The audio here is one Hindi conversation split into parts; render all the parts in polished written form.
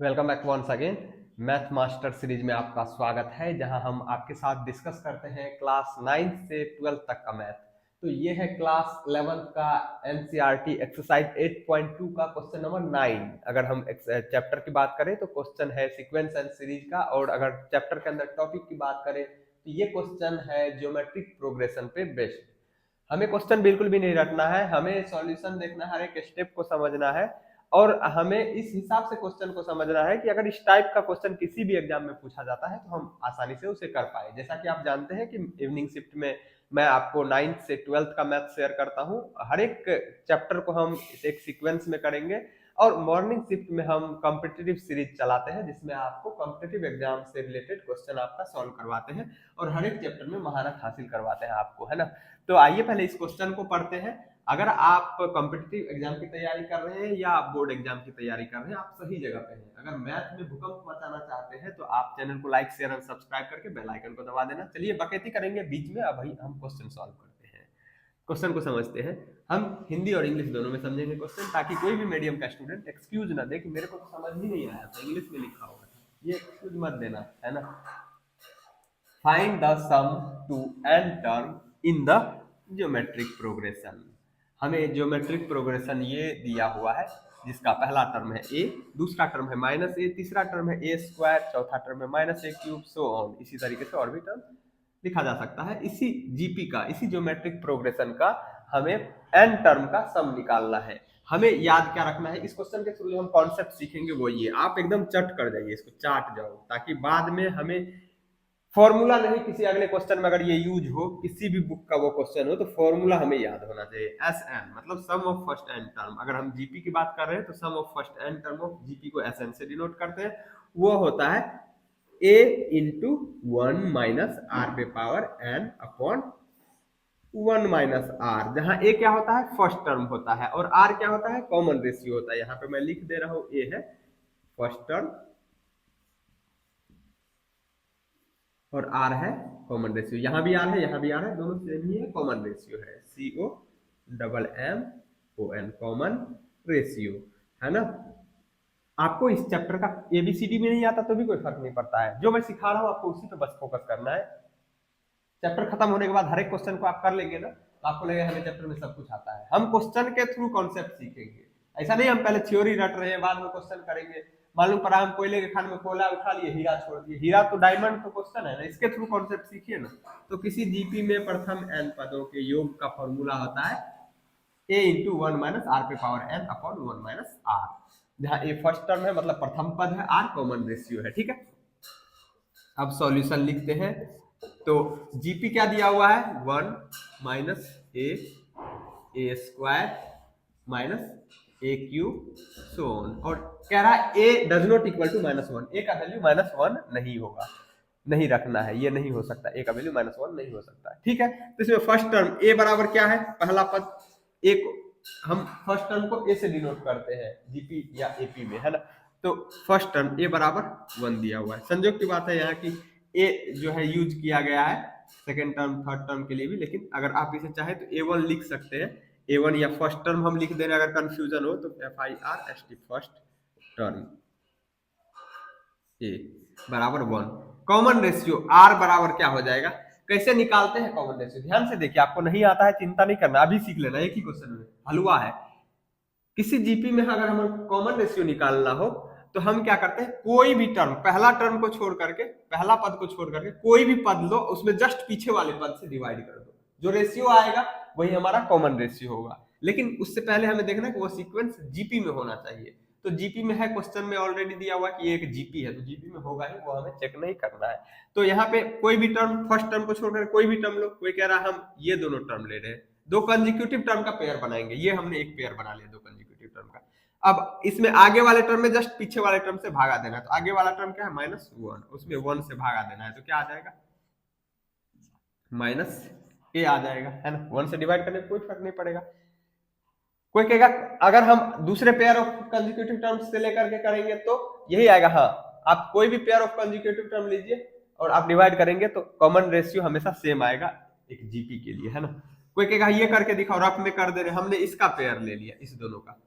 Welcome back once again. Math master series में आपका स्वागत है, जहां हम आपके साथ डिस्कस करते हैं क्लास 9 से 12 तक का मैथ। तो ये है क्लास 11 का एनसीईआरटी एक्सरसाइज 8.2 का क्वेश्चन नंबर 9। अगर हम चैप्टर की बात करें तो क्वेश्चन है सीक्वेंस एंड सीरीज का, और अगर चैप्टर के अंदर टॉपिक की बात करें तो ये क्वेश्चन है ज्योमेट्रिक प्रोग्रेशन पे बेस्ड। हमें क्वेश्चन बिल्कुल भी नहीं रटना है, हमें सॉल्यूशन देखना है, हर एक स्टेप को समझना है। और हमें इस हिसाब से क्वेश्चन को समझना है कि अगर इस टाइप का क्वेश्चन किसी भी एग्जाम में पूछा जाता है तो हम आसानी से उसे कर पाए। जैसा कि आप जानते हैं कि इवनिंग शिफ्ट में मैं आपको 9th से 12th का मैथ शेयर करता हूं। हर एक चैप्टर को हम एक सीक्वेंस में करेंगे, और मॉर्निंग शिफ्ट में हम कॉम्पिटिटिव सीरीज चलाते हैं, जिसमें आपको कॉम्पिटिटिव एग्जाम से रिलेटेड क्वेश्चन आपका सॉल्व करवाते हैं और हर एक चैप्टर में महारत हासिल करवाते हैं आपको, है ना। तो आइए पहले इस क्वेश्चन को पढ़ते हैं। अगर आप कॉम्पिटिटिव एग्जाम की तैयारी कर रहे हैं या बोर्ड एग्जाम की तैयारी कर रहे हैं, आप सही जगह पे हैं। अगर मैथ में भूकंप मचाना चाहते हैं तो आप चैनल को लाइक शेयर और सब्सक्राइब करके बेल आइकन को दबा देना। चलिए बकैती करेंगे बीच में, अब हम क्वेश्चन सॉल्व करते हैं। क्वेश्चन को समझते हैं। हम हिंदी और इंग्लिश दोनों में समझेंगे क्वेश्चन, ताकि कोई भी मीडियम का स्टूडेंट एक्सक्यूज ना दे कि मेरे को तो समझ ही नहीं आया था, इंग्लिश में लिखा हुआ था। ये एक्सक्यूज मत देना, है ना। Find the sum to n term in the geometric progression. हमें ज्योमेट्रिक प्रोग्रेशन ये दिया हुआ है, जिसका पहला टर्म है ए, दूसरा टर्म है माइनस ए, तीसरा टर्म है ए स्क्वायर, चौथा टर्म है minus A cube, so on. इसी तरीके से और भी टर्म लिखा जा सकता है। इसी जीपी का, इसी ज्योमेट्रिक प्रोग्रेशन का हमें एन टर्म का सम निकालना है। हमें याद क्या रखना है, इस क्वेश्चन के थ्रू जो हम कॉन्सेप्ट सीखेंगे वो ये, आप एकदम चट कर जाइए, इसको चाट जाओ, ताकि बाद में हमें फॉर्मूला नहीं, किसी अगले क्वेश्चन में अगर ये यूज हो, किसी भी बुक का वो क्वेश्चन हो, तो फॉर्मूला हमें याद होना चाहिए। एस एन मतलब sum of first N term. अगर हम जीपी की बात कर रहे हैं तो sum of first N term of GP को एस एन से डिनोट करते हैं। वो होता है ए इंटू 1 माइनस आर पे power N upon 1 minus R, जहां ए क्या होता है, फर्स्ट टर्म होता है, और आर क्या होता है, कॉमन रेशियो होता है। यहाँ पे मैं लिख दे रहा हूं, ए है फर्स्ट टर्म और आर है कॉमन रेशियो। यहां भी आर है, यहां भी आर है, दोनों सेम ही है, कॉमन रेशियो है। CO double M O N common ratio, है ना। आपको इस चैप्टर का एबीसीडी में नहीं आता तो भी कोई फर्क नहीं पड़ता है, जो मैं सिखा रहा हूं आपको उसी पे बस फोकस करना है। चैप्टर खत्म होने के बाद हर एक क्वेश्चन को आप कर लेंगे ना, तो आपको लगेगा हमें चैप्टर में सब कुछ आता है। हम क्वेश्चन के थ्रू कॉन्सेप्ट सीखेंगे। ऐसा नहीं हम पहले थ्योरी रट रहे हैं बाद में क्वेश्चन करेंगे। मालूम पड़ा हम कोयले के खान में कोयला उठा लिए, हीरा छोड़ दिए। हीरा तो डायमंड तो क्वेश्चन है ना, इसके थ्रू कॉन्सेप्ट सीखिए ना। तो किसी जीपी में प्रथम एन पदों के योग का फॉर्मूला होता है ए इंटू 1 माइनस आर पे power N upon 1 minus R, जहां ए फर्स्ट टर्म है मतलब प्रथम पद है, आर कॉमन रेशियो है, ठीक है। अब सॉल्यूशन लिखते हैं। तो जीपी क्या दिया हुआ है, 1 minus A square minus A cube so on, और कह रहा है ए डज नॉट इक्वल टू -1। ए का वैल्यू -1 नहीं होगा, नहीं रखना है, ये नहीं हो सकता, ए का वैल्यू -1 नहीं हो सकता, ठीक है। तो इसमें फर्स्ट टर्म ए बराबर क्या है, पहला पद ए को हम फर्स्ट टर्म को ए से डिनोट करते हैं जीपी या एपी में, है ना। तो फर्स्ट टर्म ए बराबर 1 दिया हुआ है। संयोग की बात है यहाँ की ए जो है यूज किया गया है सेकेंड टर्म थर्ड टर्म के लिए भी, लेकिन अगर आप इसे चाहे तो A1 लिख सकते हैं। A1 या फर्स्ट टर्म हम लिख दे रहे हैं, अगर कंफ्यूजन हो तो FIRST फर्स्ट टर्म ए बराबर 1। कॉमन रेशियो R बराबर क्या हो जाएगा, कैसे निकालते हैं कॉमन रेशियो, ध्यान से देखिए। आपको नहीं आता है चिंता नहीं करना, अभी सीख लेना, एक ही क्वेश्चन में हलवा है। किसी जीपी में अगर हमें कॉमन रेशियो निकालना हो तो हम क्या करते हैं, कोई भी टर्म, पहला टर्म को छोड़ करके, पहला पद को छोड़ करके कोई भी पद लो, उसमें जस्ट पीछे वाले पद से डिवाइड कर दो, जो रेशियो आएगा वही हमारा कॉमन रेशियो होगा। लेकिन उससे पहले हमें देखना है कि वो सीक्वेंस जीपी में होना चाहिए। तो जीपी में है, क्वेश्चन में ऑलरेडी दिया हुआ कि एक जीपी है, तो जीपी में होगा ही, वो हमें चेक नहीं करना है। तो यहाँ पे कोई भी टर्म, फर्स्ट टर्म को छोड़कर कोई भी टर्म लो। कोई कह रहा है हम ये दोनों टर्म ले रहे हैं, दो कंजिक्यूटिव टर्म का पेयर बनाएंगे, ये हमने एक पेयर बना लिया दो कंजिक्यूटिव टर्म का। अब इसमें आगे वाले टर्म में जस्ट पीछे वाले टर्म से भागा देना है। तो आगे वाला टर्म क्या है, -1, उसमें 1 से भागा देना है, तो क्या आ जाएगा, -a आ जाएगा, है ना। 1 से डिवाइड करने में कोई फर्क नहीं पड़ेगा। कोई कहेगा अगर हम दूसरे पेयर ऑफ कंजिक्यूटिव टर्म्स से लेकर के करेंगे तो यही आएगा। हाँ, आप कोई भी पेयर ऑफ कंजिक्यूटिव टर्म लीजिए और आप डिवाइड करेंगे तो कॉमन रेशियो हमेशा सेम आएगा एक जीपी के लिए, है ना। कोई कहेगा ये करके दिखाओ, रफ में कर दे रहे, हमने इसका पेयर ले लिया, इस दोनों का,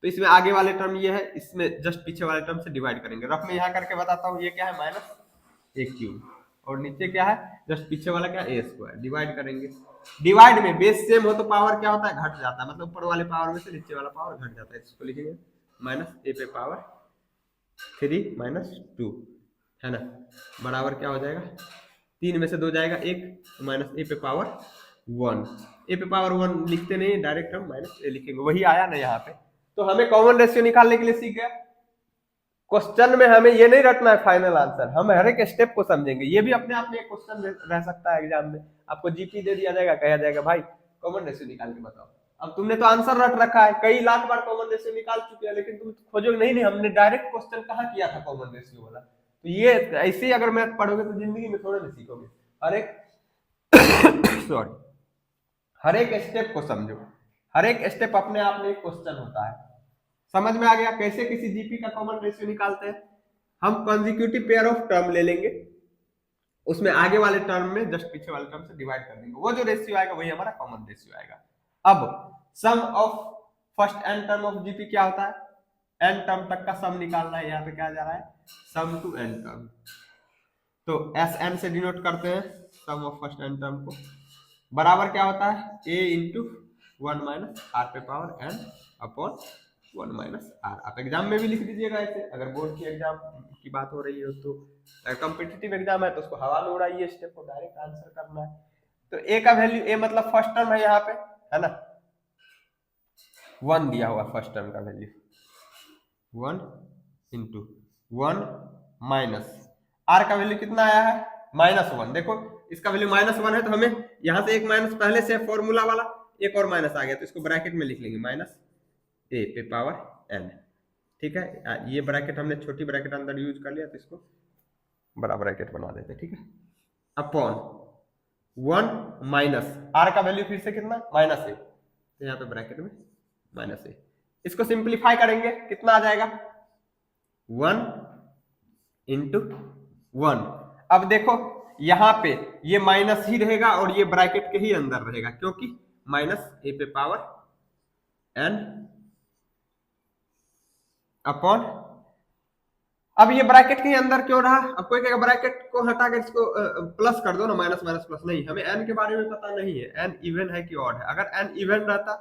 तो इसमें आगे वाले टर्म ये है, इसमें जस्ट पीछे वाले टर्म से डिवाइड करेंगे। रफ में यहाँ करके बताता हूँ, ये क्या है माइनस ए क्यूब, और नीचे क्या है जस्ट पीछे वाला क्या ए स्क्वायर, डिवाइड करेंगे। डिवाइड में बेस सेम हो तो पावर क्या होता है, घट जाता है, मतलब ऊपर वाले पावर में से नीचे वाला पावर घट जाता है। इसको लिखेंगे माइनस ए पे पावर 3 माइनस 2, है ना, बराबर क्या हो जाएगा, 3 में से 2 जाएगा 1, तो माइनस ए पे पावर 1। ए पे पावर 1 लिखते नहीं, डायरेक्ट हम माइनस ए लिखेंगे, वही आया ना यहाँ पे। तो हमें कॉमन रेशियो निकालने के लिए सीख गया। क्वेश्चन में हमें ये नहीं रटना है फाइनल आंसर, हम हर एक स्टेप को समझेंगे। ये भी अपने आप में एक क्वेश्चन रह सकता है एग्जाम में, आपको जीपी दे दिया जाएगा, कहा जाएगा भाई कॉमन रेशियो निकाल के बताओ। अब तुमने तो आंसर रट रखा है, कई लाख बार कॉमन रेशियो निकाल चुके हैं, लेकिन तुम खोजोगे नहीं हमने डायरेक्ट क्वेश्चन कहाँ किया था कॉमन रेशियो वाला। तो ये ऐसे ही अगर मैथ पढ़ोगे तो जिंदगी में थोड़े नहीं सीखोगे। हर एक सॉरी हर एक स्टेप को समझो, हर एक स्टेप अपने आप में एक क्वेश्चन होता है। समझ में आ गया कैसे किसी जीपी का कॉमन रेशियो निकालते हैं। हम कंसेक्यूटिव पेयर ऑफ टर्म ले लेंगे, उसमें आगे वाले टर्म में जस्ट पीछे वाले टर्म से डिवाइड कर देंगे, वो जो रेशियो आएगा वही हमारा कॉमन रेशियो आएगा। अब sum of first N term of GP क्या होता है, एन टर्म तक का सम निकालना है। यहाँ पे क्या जा रहा है, सम टू एन टर्म, तो एस एन से डिनोट करते हैं sum of first N term को, बराबर क्या होता है ए इंटू 1 माइनस आर पे power N upon 1 minus R. आप एग्जाम में भी लिख दीजिएगा ऐसे, अगर बोर्ड की एग्जाम की बात हो रही हो तो। कॉम्पिटिटिव एग्जाम है तो उसको हवा में उड़ाइए, स्टेप को डायरेक्ट आंसर करना है। तो ए का वैल्यू, ए मतलब फर्स्ट टर्म है यहाँ पे, है ना, 1 दिया हुआ फर्स्ट टर्म का वैल्यू, 1 इंटू 1 माइनस आर का वैल्यू कितना आया है -1। देखो इसका वैल्यू -1 है, तो हमें यहाँ से एक माइनस पहले से फॉर्मूला वाला एक और माइनस आ गया, तो इसको ब्रैकेट में लिख लेंगे माइनस ए पे पावर एन। ठीक है, ये ब्रैकेट हमने छोटी ब्रैकेट अंदर यूज कर लिया, तो इसको बड़ा ब्रैकेट बना देते हैं। ठीक है, अपॉन 1 माइनस आर का वैल्यू फिर से कितना -a, तो यहाँ पे ब्रैकेट में -a। इसको सिंप्लीफाई करेंगे कितना आ जाएगा 1 इंटू 1। अब देखो यहाँ पे ये माइनस ही रहेगा और ये ब्रैकेट के ही अंदर रहेगा, क्योंकि माइनस ए पे पावर एन अपॉन, अब ये ब्रैकेट के अंदर क्यों रहा, अब कोई कहेगा ब्रैकेट को हटा कर इसको प्लस कर दो ना, माइनस माइनस प्लस। नहीं, हमें एन के बारे में पता नहीं है, एन इवन है कि ऑड है। अगर एन इवन रहता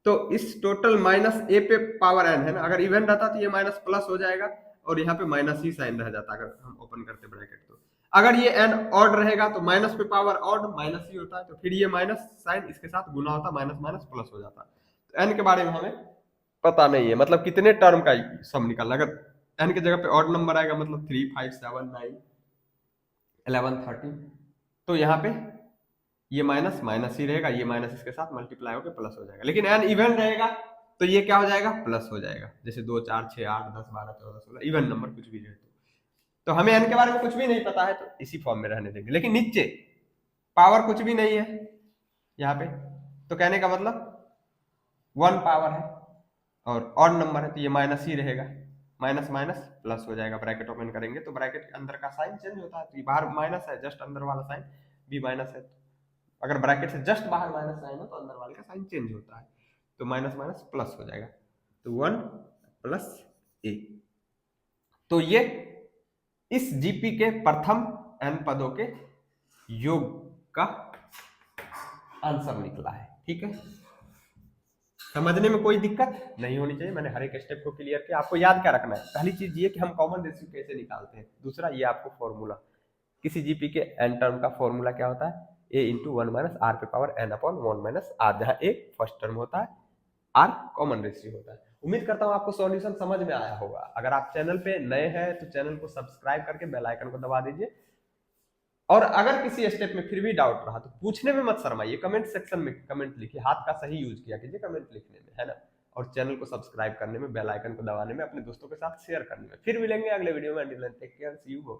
तो इस टोटल माइनस ए पे पावर एन है ना, अगर इवन रहता तो ये माइनस प्लस हो जाएगा और यहाँ पे माइनस ही साइन रह जाता अगर हम ओपन करते ब्रैकेट। तो अगर ये एन ऑड रहेगा तो माइनस पे पावर ऑड माइनस ही होता है, तो फिर ये माइनस साइन इसके साथ गुना होता, माइनस माइनस प्लस हो जाता। तो एन के बारे में हमें पता नहीं है, मतलब कितने टर्म का सम निकालना। अगर एन की जगह पे ऑड नंबर आएगा, मतलब 3, 5, 7, 9, 11, 13, तो यहाँ पे ये माइनस माइनस ही रहेगा, ये माइनस इसके साथ मल्टीप्लाई होकर प्लस हो जाएगा। लेकिन एन इवन रहेगा तो ये क्या हो जाएगा, प्लस हो जाएगा। जैसे 2, 4, 6, 8, 10, 12, 14, 16 इवन नंबर कुछ भी रहे तो हमें एन के बारे में कुछ भी नहीं पता है, तो इसी फॉर्म में रहने देंगे। लेकिन नीचे पावर कुछ भी नहीं है यहाँ पे, तो कहने का मतलब 1 पावर है और ऑड नंबर है, तो ये माइनस ही रहेगा, माइनस माइनस प्लस हो जाएगा। ब्रैकेट ओपन करेंगे तो ब्रैकेट के अंदर का साइन चेंज होता है, तो ये बाहर माइनस है, जस्ट अंदर वाला साइन भी माइनस है। अगर ब्रैकेट से जस्ट बाहर माइनस साइन हो तो अंदर वाले का साइन चेंज होता है, तो माइनस माइनस प्लस हो जाएगा, तो 1 प्लस ए। तो ये इस जीपी के प्रथम n पदों के योग का आंसर निकला है। ठीक है, समझने में कोई दिक्कत नहीं होनी चाहिए, मैंने हर एक स्टेप को क्लियर किया। आपको याद क्या रखना है, पहली चीज ये कि हम कॉमन रेशियो कैसे निकालते हैं, दूसरा ये आपको फॉर्मूला, किसी जीपी के एन टर्म का फॉर्मूला क्या होता है, ए इंटू 1 माइनस आर पे power N upon 1 minus R, जहां ए फर्स्ट टर्म होता है, आर कॉमन रेशियो होता है। उम्मीद करता हूं आपको सॉल्यूशन समझ में आया होगा। अगर आप चैनल पे नए हैं तो चैनल को सब्सक्राइब करके बेल आइकन को दबा दीजिए, और अगर किसी स्टेप में फिर भी डाउट रहा तो पूछने में मत शर्माइए, कमेंट सेक्शन में कमेंट लिखिए, हाथ का सही यूज किया कीजिए कमेंट लिखने में, है ना, और चैनल को सब्सक्राइब करने में, बेल आइकन को दबाने में, अपने दोस्तों के साथ शेयर करने में। फिर मिलेंगे अगले वीडियो में, टेक केयर, सी यू।